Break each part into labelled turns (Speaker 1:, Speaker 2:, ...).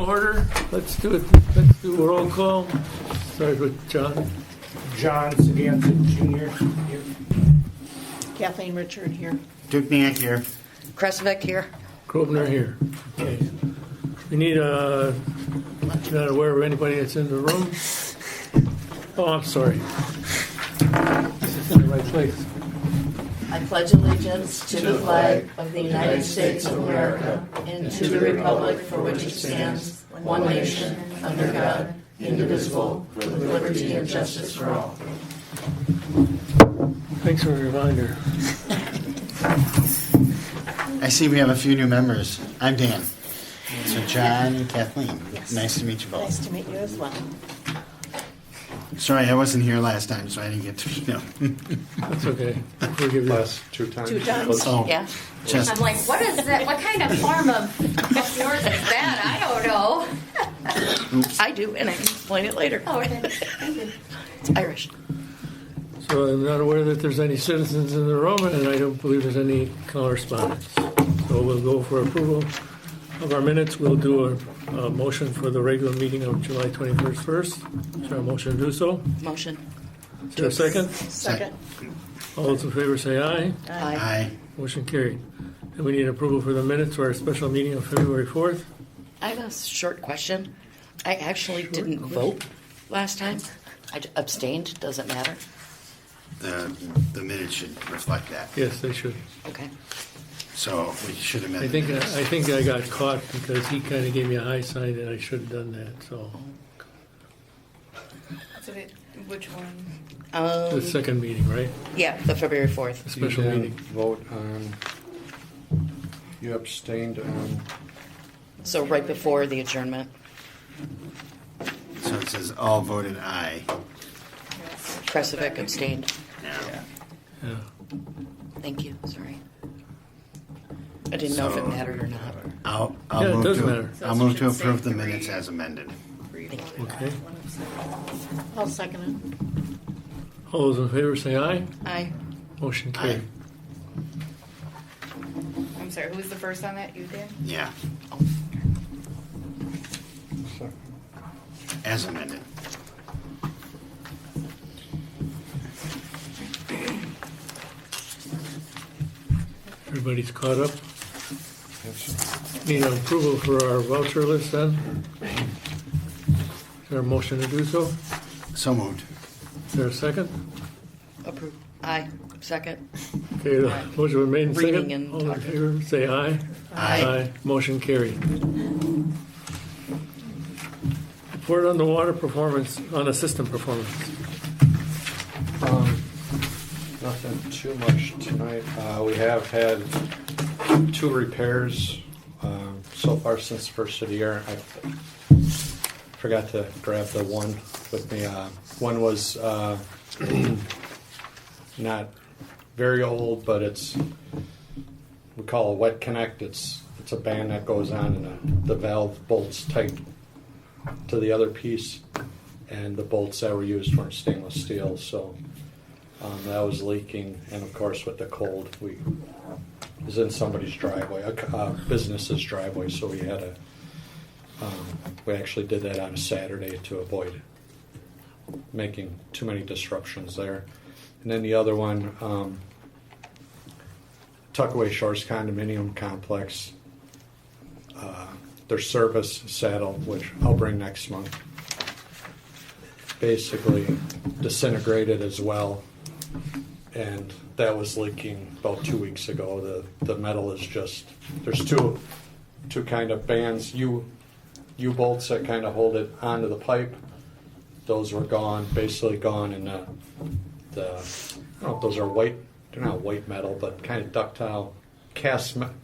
Speaker 1: order. Let's do it. Let's do a roll call. Start with John.
Speaker 2: John Seganza Jr. here.
Speaker 3: Kathleen Richard here.
Speaker 4: Dukniak here.
Speaker 5: Kresvik here.
Speaker 1: Grosvenor here. Okay. We need not aware of anybody that's in the room. Oh, I'm sorry. This is in the right place.
Speaker 5: I pledge allegiance to the flag of the United States of America and to the republic for which it stands, one nation, under God, indivisible, with liberty and justice for all.
Speaker 1: Thanks for the reminder.
Speaker 4: I see we have a few new members. I'm Dan. So John and Kathleen.
Speaker 3: Yes.
Speaker 4: Nice to meet you
Speaker 3: Nice
Speaker 4: both.
Speaker 3: to meet you as well.
Speaker 4: Sorry, I wasn't here last time, so I didn't get to know.
Speaker 1: That's okay. We'll give you
Speaker 6: Last 2 times.
Speaker 3: 2 times.
Speaker 4: Oh,
Speaker 5: Yeah.
Speaker 4: just
Speaker 7: I'm like, what is that? What kind of form of yours is that? I don't know.
Speaker 5: I do, and I can explain it later.
Speaker 7: Oh, okay. Thank you.
Speaker 5: It's Irish.
Speaker 1: So I'm not aware that there's any citizens in the room, and I don't believe there's any correspondence. So we'll go for approval of our minutes. We'll do a motion for the regular meeting of July 21st first. Is there a motion to do so?
Speaker 5: Motion.
Speaker 1: Is there a second?
Speaker 3: Second.
Speaker 1: All those in favor say aye.
Speaker 5: Aye.
Speaker 4: Aye.
Speaker 1: Motion carried. And we need approval for the minutes for our special meeting of February 4th.
Speaker 5: I have a short question. I actually didn't vote last time. I abstained. Doesn't matter.
Speaker 4: The minutes should reflect that.
Speaker 1: Yes, they should.
Speaker 5: Okay.
Speaker 4: So we should amend
Speaker 1: I
Speaker 4: the
Speaker 1: think
Speaker 4: minutes.
Speaker 1: I think I got caught because he kind of gave me a high sign and I should have done that. So
Speaker 7: Which one?
Speaker 1: the second meeting, right?
Speaker 5: Yeah, the February 4th.
Speaker 1: The special
Speaker 6: You didn't
Speaker 1: meeting.
Speaker 6: vote on. You abstained on.
Speaker 5: So right before the adjournment.
Speaker 4: So it says all voted aye.
Speaker 5: Kresvik abstained.
Speaker 4: Yeah.
Speaker 1: Yeah.
Speaker 5: Thank you. Sorry. I didn't know if it
Speaker 4: So-
Speaker 5: mattered or not.
Speaker 4: I'll
Speaker 1: Yeah, it
Speaker 4: move
Speaker 1: does
Speaker 4: to
Speaker 1: matter.
Speaker 4: I'll move to approve the minutes as amended.
Speaker 1: Okay.
Speaker 3: I'll second
Speaker 1: All those in favor say aye.
Speaker 5: Aye.
Speaker 1: Motion carried.
Speaker 7: I'm sorry, who was the first on that? You did?
Speaker 4: Yeah, as amended.
Speaker 1: Everybody's caught up. Need an approval for our voucher list then. Is there a motion to do so?
Speaker 4: So moved.
Speaker 1: Is there a second?
Speaker 5: Approved. Aye. Second.
Speaker 1: Okay, the motion was made and
Speaker 5: Reading
Speaker 1: second.
Speaker 5: and
Speaker 1: All in
Speaker 5: talking.
Speaker 1: favor say aye.
Speaker 4: Aye.
Speaker 1: Motion carried. Report on the water performance, on the system performance.
Speaker 6: Nothing too much tonight. We have had 2 repairs so far since the first of the year. I forgot to grab the one with me. One was not very old, but we call a wet connect. It's a band that goes on and the valve bolts tight to the other piece, and the bolts that were used weren't stainless steel, so that was leaking. And of course, with the cold, it was in somebody's driveway, a business's driveway, so we had we actually did that on a Saturday to avoid making too many disruptions there. And then the other one, Tuckaway Shores Condominium Complex, their service saddle, which I'll bring next month, basically disintegrated as well, and that was leaking about 2 weeks ago. The metal is just, there's two kind of bands, U-bolts that kind of hold it onto the pipe. Those were gone, basically gone, and I don't know if those are white, they're not white metal, but kind of ductile cast metal.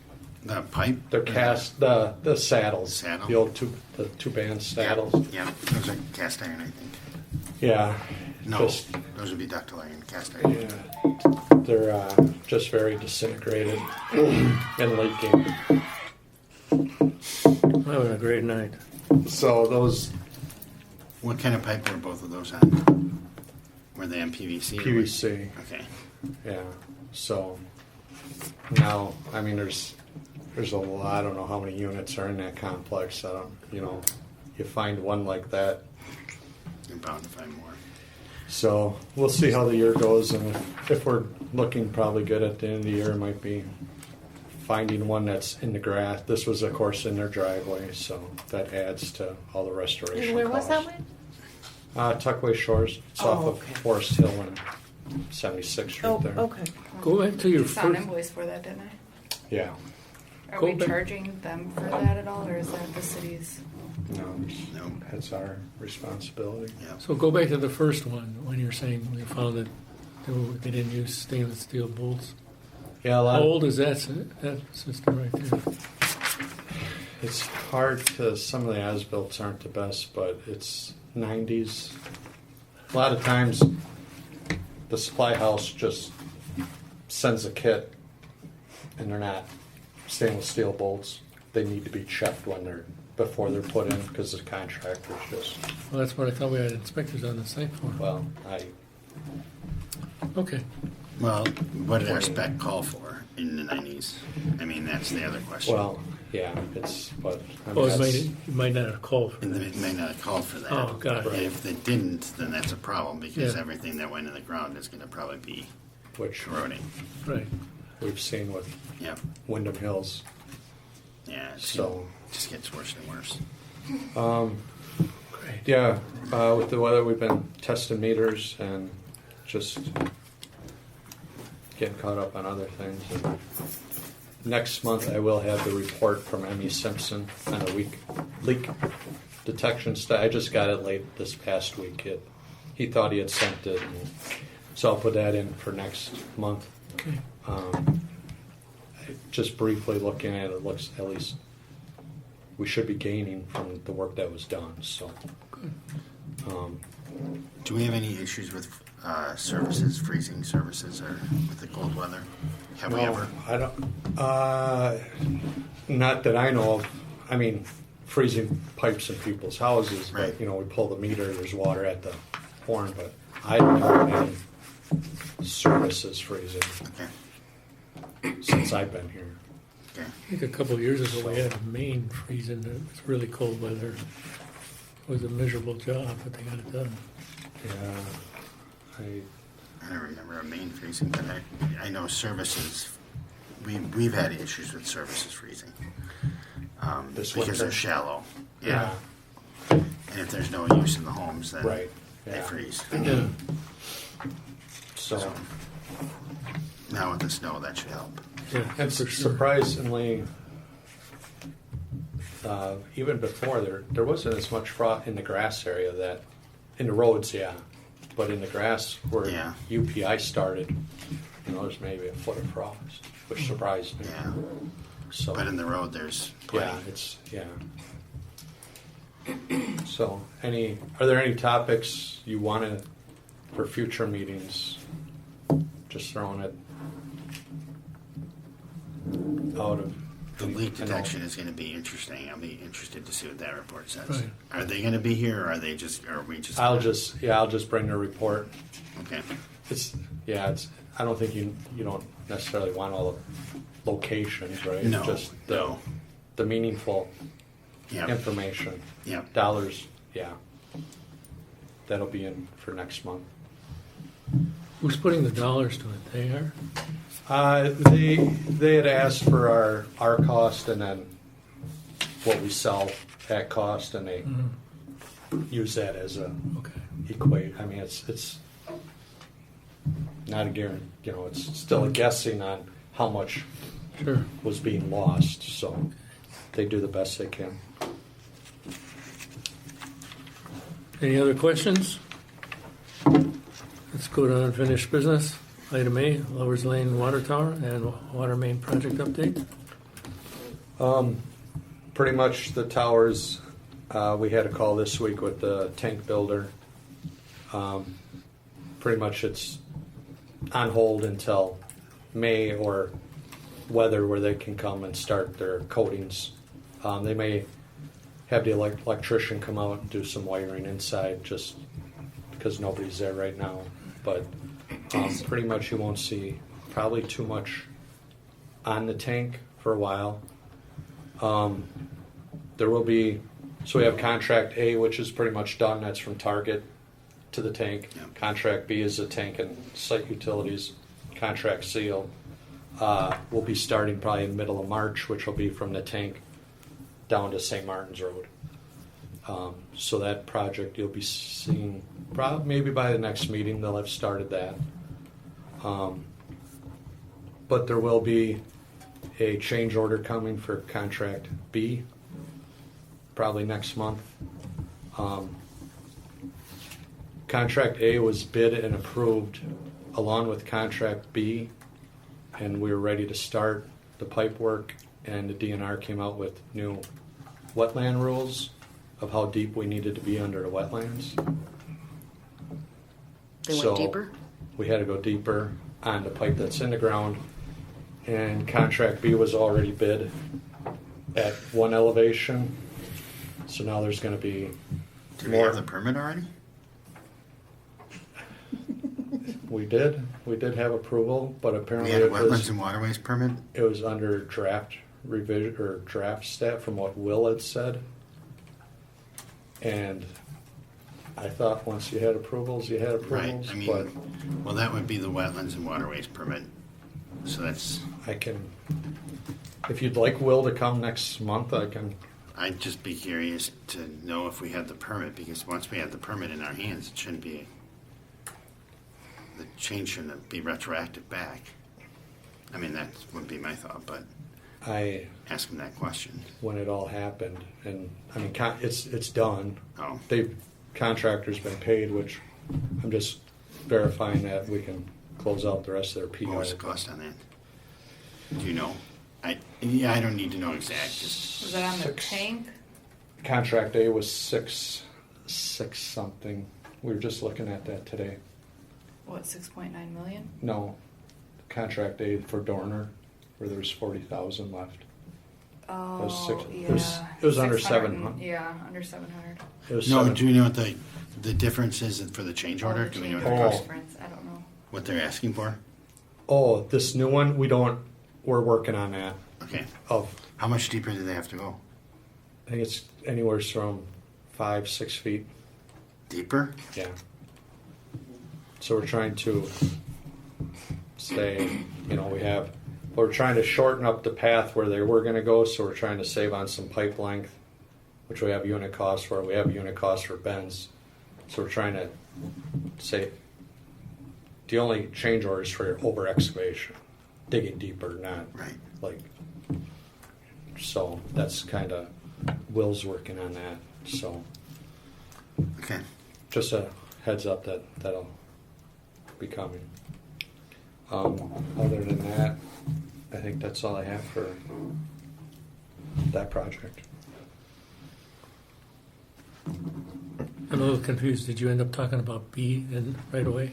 Speaker 4: The pipe?
Speaker 6: They're cast, the saddles.
Speaker 4: Saddle.
Speaker 6: The old two band saddles.
Speaker 4: Yeah, those are cast iron, I think.
Speaker 6: Yeah.
Speaker 4: No,
Speaker 6: Just,
Speaker 4: those would be ductile iron, cast iron.
Speaker 6: yeah. They're just very disintegrated and leaking.
Speaker 1: Having a great night.
Speaker 6: So those
Speaker 4: What kind of pipe were both of those on? Were they on PVC? or
Speaker 6: PVC,
Speaker 4: what? Okay.
Speaker 6: yeah. So now, I mean, there's there's a lot, I don't know how many units are in that complex. I don't, you find one like that.
Speaker 4: You're bound to find more.
Speaker 6: So we'll see how the year goes, and if we're looking probably good at the end of the year, it might be finding one that's in the grass. This was, of course, in their driveway, so that adds to all the restoration
Speaker 3: And where was that
Speaker 6: costs.
Speaker 3: one?
Speaker 6: Tuckway Shores. It's
Speaker 3: Oh,
Speaker 6: off
Speaker 3: okay.
Speaker 6: of Forest Hill and 76th Street
Speaker 3: Oh,
Speaker 6: there.
Speaker 3: okay.
Speaker 1: Go back to your
Speaker 8: I saw an
Speaker 1: first,
Speaker 8: invoice for that, didn't I?
Speaker 6: Yeah.
Speaker 8: Are
Speaker 1: Go
Speaker 8: we
Speaker 1: back-
Speaker 8: charging them for that at all, or is that the city's?
Speaker 6: No, that's our responsibility.
Speaker 4: Yeah.
Speaker 1: so go back to the first one, when you're saying we found that they didn't use stainless steel bolts.
Speaker 6: Yeah, a
Speaker 1: How
Speaker 6: lot.
Speaker 1: old is that system right there?
Speaker 6: It's hard to. Some of the as-built aren't the best, but it's 90s. A lot of times, the supply house just sends a kit, and they're not stainless steel bolts. They need to be checked before they're put in, because the contractors just.
Speaker 1: Well, that's what I thought we had inspectors on the site for.
Speaker 6: Well,
Speaker 1: Okay.
Speaker 4: Well, what did our spec call for in the 90s? I mean, that's the other question.
Speaker 6: yeah, it's. But I mean,
Speaker 1: Well,
Speaker 6: that's-
Speaker 1: it might not have called for
Speaker 4: And
Speaker 1: that.
Speaker 4: it may not have called for that.
Speaker 1: Oh, got it.
Speaker 4: And if they didn't, then that's a problem because
Speaker 1: Yeah.
Speaker 4: everything that went in the ground is going to probably be
Speaker 6: which
Speaker 4: corroding.
Speaker 1: Right.
Speaker 6: we've seen with
Speaker 4: Yeah.
Speaker 6: Wyndham Hills.
Speaker 4: Yeah.
Speaker 6: So.
Speaker 4: It just gets worse and worse.
Speaker 1: Great.
Speaker 6: Yeah, with the weather, we've been testing meters and just getting caught up on other things. And next month, I will have the report from Emmy Simpson on the leak detection study. I just got it late this past week. He thought he had sent it, and so I'll put that in for next month.
Speaker 1: Okay.
Speaker 6: Just briefly looking at it, it looks at least we should be gaining from the work that was done. So.
Speaker 4: Do we have any issues with services, freezing services, or with the cold weather? Have we ever?
Speaker 6: I don't. Not that I know of. I mean, freezing pipes in people's houses,
Speaker 4: Right.
Speaker 6: but we pull the meter. There's water at the horn, but I don't know of any services freezing
Speaker 4: Okay.
Speaker 6: since I've been here.
Speaker 4: Okay.
Speaker 1: I think a couple of years ago we had a main freezing. It was really cold weather. It was a miserable job, but they got it done.
Speaker 6: Yeah,
Speaker 4: I don't remember a main freezing, but I know services. We've had issues with services freezing
Speaker 6: This
Speaker 4: because
Speaker 6: winter?
Speaker 4: they're shallow.
Speaker 6: Yeah.
Speaker 4: And if there's no use in the homes, then
Speaker 6: Right.
Speaker 4: they
Speaker 6: Yeah.
Speaker 4: freeze.
Speaker 1: Yeah.
Speaker 6: So,
Speaker 4: Now with the snow, that should help.
Speaker 1: Yeah,
Speaker 6: and
Speaker 1: for sure.
Speaker 6: surprisingly, even before there wasn't as much frost in the grass area that in the roads, yeah, but in the grass where
Speaker 4: Yeah.
Speaker 6: UPI started, there's maybe a foot of frost, which surprised me.
Speaker 4: Yeah.
Speaker 6: So
Speaker 4: But in the road, there's plenty.
Speaker 6: yeah. So, are there any topics you wanted for future meetings? Just throwing it out of
Speaker 4: The leak detection is going to be interesting. I'll be interested to see what that report says.
Speaker 1: Right.
Speaker 4: Are they going to be here, or are they just? Or are we just?
Speaker 6: I'll just bring the report.
Speaker 4: Okay.
Speaker 6: I don't think you don't necessarily want all the locations, right?
Speaker 4: No,
Speaker 6: Just
Speaker 4: no.
Speaker 6: the meaningful
Speaker 4: Yeah.
Speaker 6: information.
Speaker 4: Yeah.
Speaker 6: Dollars, yeah. That'll be in for next month.
Speaker 1: Who's putting the dollars to it? They are?
Speaker 6: They had asked for our cost and then what we sell at cost, and they use that as a
Speaker 1: Okay.
Speaker 6: equate. I mean, it's not a guarantee. It's still a guessing on how much
Speaker 1: Sure.
Speaker 6: was being lost. So they do the best they can.
Speaker 1: Any other questions? Let's go to unfinished business. Item A, Lovers Lane Water Tower and Water Main Project update.
Speaker 6: Pretty much the towers. We had a call this week with the tank builder. Pretty much it's on hold until May or weather where they can come and start their coatings. They may have the electrician come out and do some wiring inside just because nobody's there right now. But pretty much you won't see probably too much on the tank for a while. There will be, so we have contract A, which is pretty much done. That's from Target to the tank.
Speaker 4: Yeah.
Speaker 6: Contract B is the tank and site utilities. Contract C will be starting probably in the middle of March, which will be from the tank down to St. Martin's Road. So that project you'll be seeing probably maybe by the next meeting they'll have started that. But there will be a change order coming for contract B probably next month. Contract A was bid and approved along with contract B, and we were ready to start the pipe work, and the DNR came out with new wetland rules of how deep we needed to be under the wetlands.
Speaker 3: They went
Speaker 6: So,
Speaker 3: deeper?
Speaker 6: We had to go deeper on the pipe that's in the ground, and contract B was already bid at one elevation, so now there's going to be
Speaker 4: Do we have the permit already?
Speaker 6: we did have approval, but
Speaker 4: We
Speaker 6: apparently
Speaker 4: had a
Speaker 6: it
Speaker 4: wetlands
Speaker 6: was,
Speaker 4: and waterways permit?
Speaker 6: it was under draft revision or draft stat from what Will had said, and I thought once you had approvals, you had
Speaker 4: Right,
Speaker 6: approvals,
Speaker 4: I mean,
Speaker 6: but
Speaker 4: well, that would be the wetlands and waterways permit. So that's,
Speaker 6: I can, if you'd like Will to come next month, I can.
Speaker 4: I'd just be curious to know if we had the permit, because once we have the permit in our hands, it shouldn't be, the change shouldn't be retroactive back. I mean, that would be my thought, but
Speaker 6: I
Speaker 4: ask them that question.
Speaker 6: when it all happened, and I mean it's done.
Speaker 4: Oh,
Speaker 6: Contractor's been paid, which I'm just verifying that we can close out the rest of their PO.
Speaker 4: what was the cost on that? Do you know? I don't need to know exact, just,
Speaker 8: Was that on the
Speaker 6: Six.
Speaker 8: tank?
Speaker 6: Contract A was six something. We were just looking at that today.
Speaker 8: What, 6.9 million?
Speaker 6: No, contract A for Dorner, where there was 40,000 left.
Speaker 8: Oh,
Speaker 6: was six-
Speaker 8: yeah.
Speaker 6: it was under
Speaker 8: 600
Speaker 6: 700.
Speaker 8: Yeah, under 700.
Speaker 6: It was
Speaker 4: no,
Speaker 6: seven-
Speaker 4: do you know what the difference is for the change order? Do we know what
Speaker 6: change
Speaker 4: it
Speaker 6: order.
Speaker 4: costs?
Speaker 8: Difference, I don't know.
Speaker 4: What they're asking for?
Speaker 6: Oh, this new one we're working on that.
Speaker 4: Okay.
Speaker 6: Of
Speaker 4: How much deeper do they have to go?
Speaker 6: I think it's anywhere from 5-6 feet.
Speaker 4: Deeper?
Speaker 6: Yeah. So we're trying to stay, we're trying to shorten up the path where they were going to go, so we're trying to save on some pipe length, which we have unit costs for. We have unit costs for bends. So we're trying to say the only change order is for over excavation, digging deeper, not
Speaker 4: Right.
Speaker 6: so that's kind of, Will's working on that. So
Speaker 4: Okay.
Speaker 6: just a heads up that'll be coming. Other than that, I think that's all I have for that project.
Speaker 1: I'm a little confused. Did you end up talking about B then right away?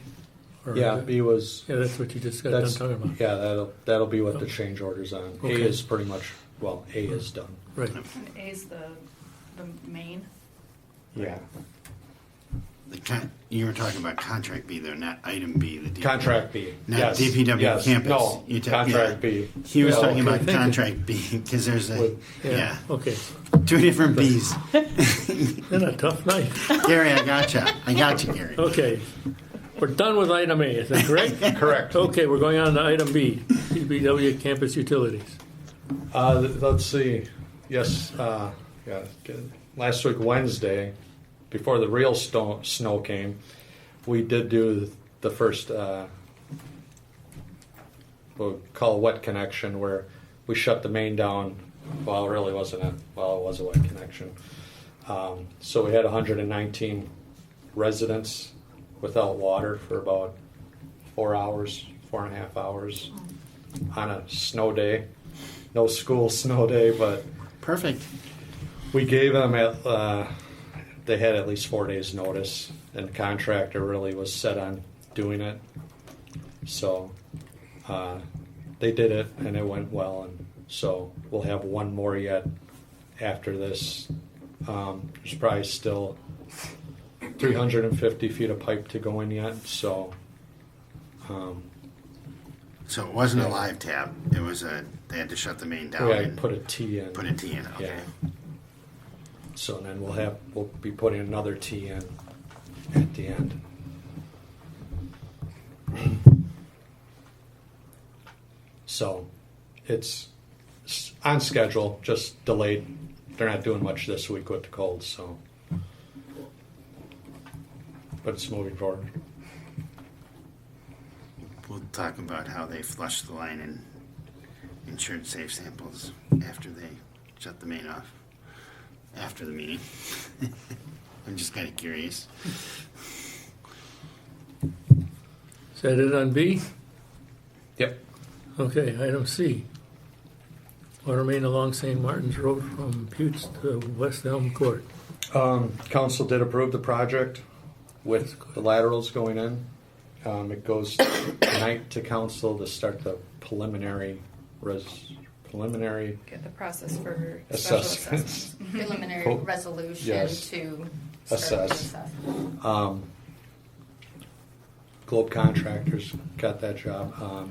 Speaker 1: Or-
Speaker 6: Yeah, B was.
Speaker 1: Yeah, that's what you just got done
Speaker 6: That's,
Speaker 1: talking about.
Speaker 6: yeah, that'll be what the change order's on.
Speaker 1: Okay.
Speaker 6: A is pretty much, A is done.
Speaker 1: Right.
Speaker 8: And A's the main.
Speaker 6: Yeah.
Speaker 4: You were talking about contract B there, not item B. The
Speaker 6: Contract B.
Speaker 4: Not
Speaker 6: Yes.
Speaker 4: DPW
Speaker 6: Yes.
Speaker 4: campus.
Speaker 6: No,
Speaker 4: You ta-
Speaker 6: contract
Speaker 4: yeah.
Speaker 6: B.
Speaker 4: He was
Speaker 6: Yeah,
Speaker 4: talking
Speaker 1: okay,
Speaker 4: about
Speaker 1: thank you.
Speaker 4: contract B because there's a
Speaker 1: Yeah. Okay.
Speaker 4: two different B's.
Speaker 1: Been a tough night.
Speaker 4: Gary, I gotcha, Gary.
Speaker 1: Okay. We're done with item A, is that correct?
Speaker 6: Correct.
Speaker 1: Okay, we're going on to item B, DPW campus utilities.
Speaker 6: Let's see. Yes, yeah. Good. Last week, Wednesday, before the real snow came, we did do the first, we'll call wet connection, where we shut the main down. Well, it really wasn't it was a wet connection. So we had 119 residents without water for about 4.5 hours on a snow day. No school snow day, but
Speaker 4: Perfect.
Speaker 6: we gave them they had at least 4 days notice, and the contractor really was set on doing it. So they did it, and it went well, and so we'll have one more yet after this. There's probably still 350 feet of pipe to go in yet, so
Speaker 4: So it wasn't a live tap. It was a they had to shut the main down
Speaker 6: Yeah,
Speaker 4: and
Speaker 6: put a T in.
Speaker 4: put a T in. Okay.
Speaker 6: Yeah. So then we'll be putting another T in at the end. So it's on schedule, just delayed. They're not doing much this week with the cold, so. But it's moving forward.
Speaker 4: We'll talk about how they flushed the line and ensured safe samples after they shut the main off. After the meeting. I'm just kind of curious.
Speaker 1: Is that it on B?
Speaker 6: Yep.
Speaker 1: Okay, item C. Water main along St. Martin's Road from Buttes to West Elm Court.
Speaker 6: Council did approve the project with the laterals going in. It goes tonight to council to start the preliminary
Speaker 8: Get the process for special
Speaker 6: assessments.
Speaker 8: assessments.
Speaker 7: Preliminary
Speaker 6: Cool.
Speaker 7: resolution
Speaker 6: Yes.
Speaker 7: to start
Speaker 6: Assess.
Speaker 7: the assessment.
Speaker 6: Globe Contractors got that job.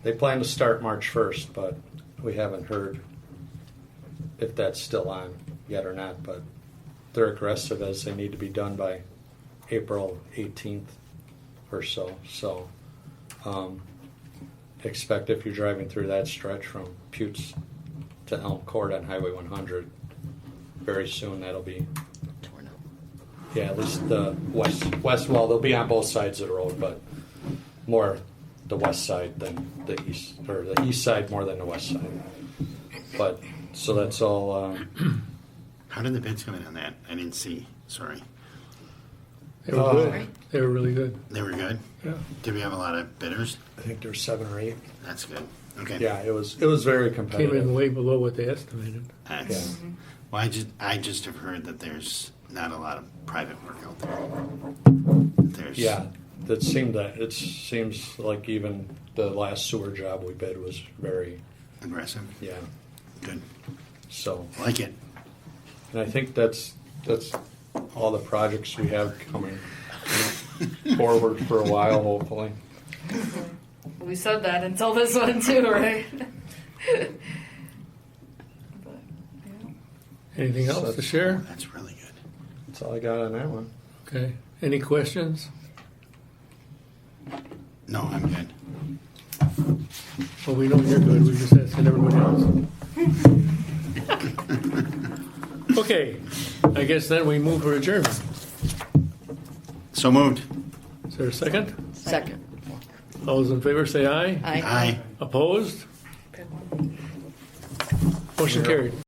Speaker 6: They plan to start March 1st, but we haven't heard if that's still on yet or not. But they're aggressive as they need to be done by April 18th or so. So expect if you're driving through that stretch from Buttes to Elm Court on Highway 100, very soon that'll be. Yeah, at least the west. Well, they'll be on both sides of the road, but more the west side than the east, or the east side more than the west side. But so that's all.
Speaker 4: How did the bids come in on that? I didn't see. Sorry.
Speaker 1: They were good. They were really good.
Speaker 4: They were good?
Speaker 1: Yeah.
Speaker 4: Did we have a lot of bidders?
Speaker 6: I think there's 7 or 8.
Speaker 4: That's good. Okay.
Speaker 6: Yeah, it was very
Speaker 1: Came
Speaker 6: competitive.
Speaker 1: in way below what they estimated.
Speaker 4: That's, well, I just have heard that there's not a lot of private work out there. There's,
Speaker 6: Yeah, it seems like even the last sewer job we bid was very
Speaker 4: aggressive.
Speaker 6: yeah.
Speaker 4: Good.
Speaker 6: So
Speaker 4: Like it.
Speaker 6: and I think that's all the projects we have coming forward for a while, hopefully.
Speaker 8: We said that until this one too, right? But, yeah.
Speaker 1: Anything else to share?
Speaker 4: That's really good.
Speaker 6: That's all I got on that one.
Speaker 1: Okay. Any questions?
Speaker 4: No, I'm good.
Speaker 1: Well, we know you're good. We're just asking everybody else. Okay. I guess then we move for adjournment.
Speaker 4: So moved.
Speaker 1: Is there a second?
Speaker 3: Second.
Speaker 1: All those in favor say aye.
Speaker 4: Aye.
Speaker 1: Opposed?
Speaker 8: Good one.
Speaker 1: Motion carried.